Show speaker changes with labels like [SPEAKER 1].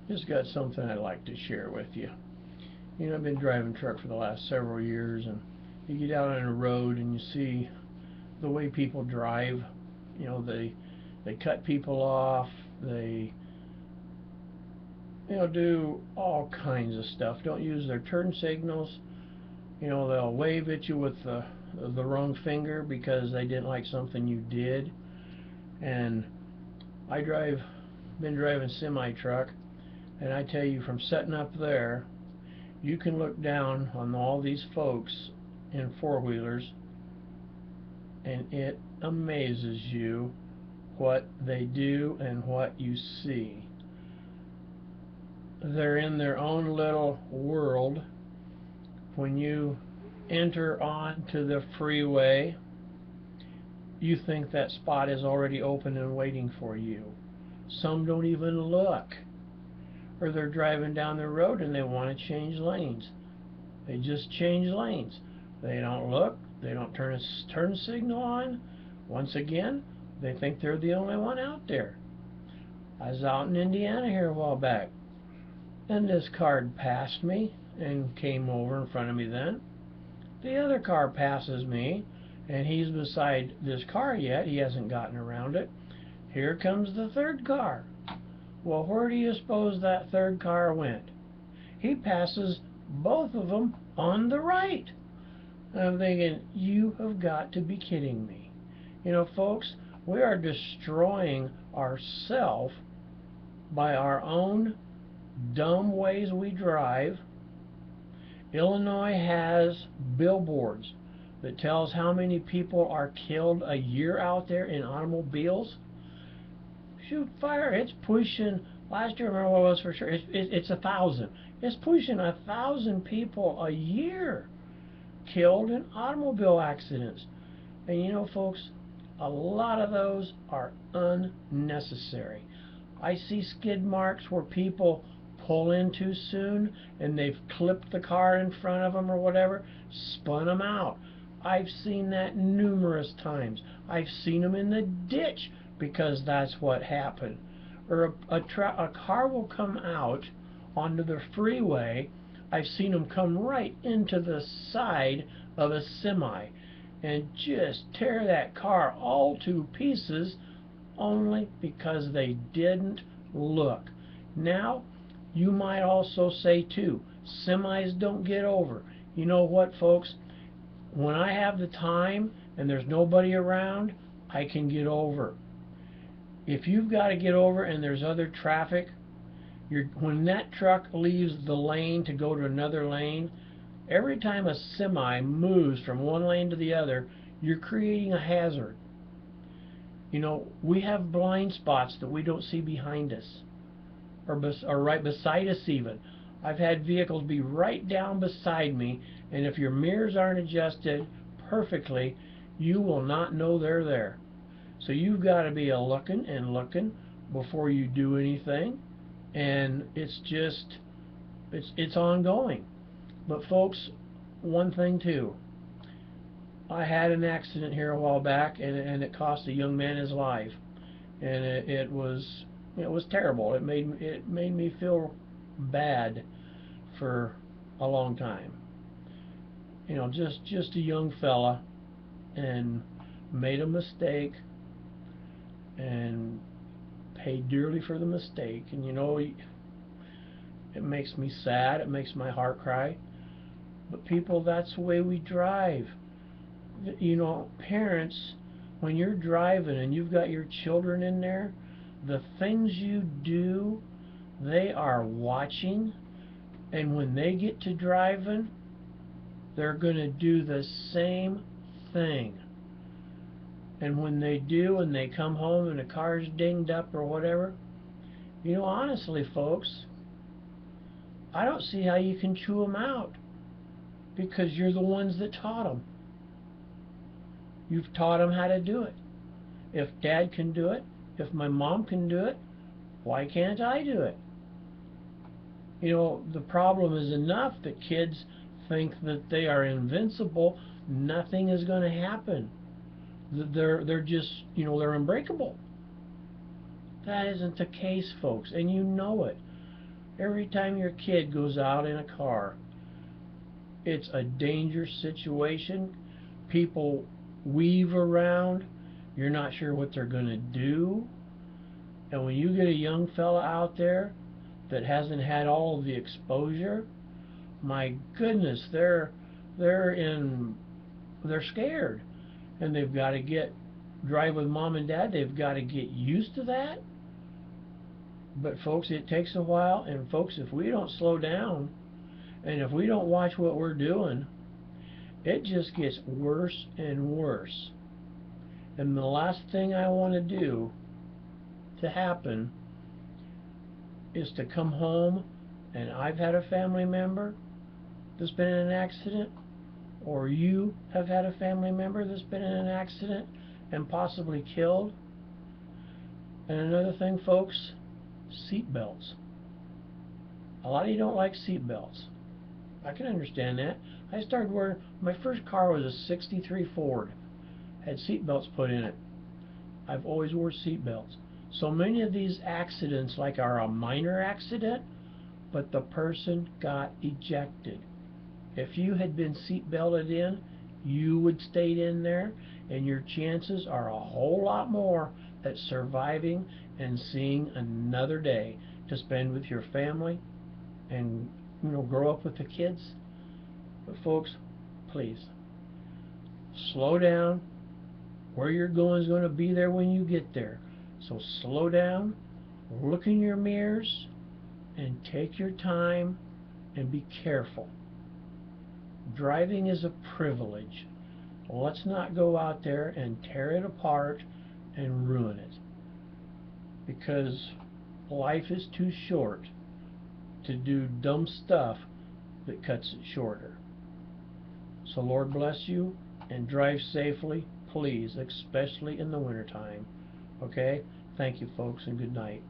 [SPEAKER 1] Just got something I'd like to share with you. You know, I've been driving truck for the last several years, and you get out on a road and you see the way people drive. You know, they cut people off. They do all kinds of stuff. Don't use their turn signals. You know, they'll wave at you with the wrong finger because they didn't like something you did. And been driving semi truck, and I tell you, from sitting up there, you can look down on all these folks in four-wheelers, and it amazes you what they do and what you see. They're in their own little world. When you enter onto the freeway, you think that spot is already open and waiting for you. Some don't even look. Or they're driving down the road and they want to change lanes. They just change lanes. They don't look. They don't turn a turn signal on. Once again, they think they're the only one out there. I was out in Indiana here a while back, and this car passed me and came over in front of me then. The other car passes me, and he's beside this car yet. He hasn't gotten around it. Here comes the third car. Well, where do you suppose that third car went? He passes both of them on the right. I'm thinking, you have got to be kidding me. You know, folks, we are destroying ourselves by our own dumb ways we drive. Illinois has billboards that tells how many people are killed a year out there in automobiles. Shoot fire, it's pushing, last year I remember what it was for sure, it's 1,000. It's pushing 1,000 people a year killed in automobile accidents. And you know, folks, a lot of those are unnecessary. I see skid marks where people pull in too soon and they've clipped the car in front of them or whatever, spun them out. I've seen that numerous times. I've seen them in the ditch because that's what happened. Or a car will come out onto the freeway. I've seen them come right into the side of a semi and just tear that car all to pieces only because they didn't look. Now, you might also say too, semis don't get over. You know what, folks? When I have the time and there's nobody around, I can get over. If you've got to get over and there's other traffic, when that truck leaves the lane to go to another lane, every time a semi moves from one lane to the other, you're creating a hazard. You know, we have blind spots that we don't see behind us, or right beside us even. I've had vehicles be right down beside me, and if your mirrors aren't adjusted perfectly, you will not know they're there. So you've got to be looking and looking before you do anything, and it's ongoing. But folks, one thing too, I had an accident here a while back, and it cost a young man his life, and it was terrible. It made me feel bad for a long time. You know, just a young fella, and made a mistake and paid dearly for the mistake. And you know, it makes me sad. It makes my heart cry. But people, that's the way we drive. You know, parents, when you're driving and you've got your children in there, the things you do, they are watching. And when they get to driving, they're going to do the same thing. And when they do, and they come home and the car's dinged up or whatever, you know, honestly, folks, I don't see how you can chew them out, because you're the ones that taught them. You've taught them how to do it. If Dad can do it, if my mom can do it, why can't I do it? You know, the problem is enough that kids think that they are invincible. Nothing is going to happen. They're just, you know, they're unbreakable. That isn't the case, folks, and you know it. Every time your kid goes out in a car, it's a dangerous situation. People weave around. You're not sure what they're going to do. And when you get a young fella out there that hasn't had all of the exposure, my goodness, they're scared, and they've got to drive with mom and dad. They've got to get used to that. But folks, it takes a while, and folks, if we don't slow down and if we don't watch what we're doing, it just gets worse and worse. And the last thing I want to do to happen is to come home and I've had a family member that's been in an accident, or you have had a family member that's been in an accident and possibly killed. And another thing, folks, seat belts. A lot of you don't like seat belts. I can understand that. I started wearing, my first car was a '63 Ford. Had seat belts put in it. I've always wore seat belts. So many of these accidents like are a minor accident, but the person got ejected. If you had been seat belted in, you would stayed in there, and your chances are a whole lot more at surviving and seeing another day to spend with your family and grow up with the kids. But folks, please slow down. Where you're going is going to be there when you get there. So slow down, look in your mirrors, and take your time and be careful. Driving is a privilege. Let's not go out there and tear it apart and ruin it, because life is too short to do dumb stuff that cuts it shorter. So Lord bless you, and drive safely, please, especially in the wintertime. Okay? Thank you, folks, and good night.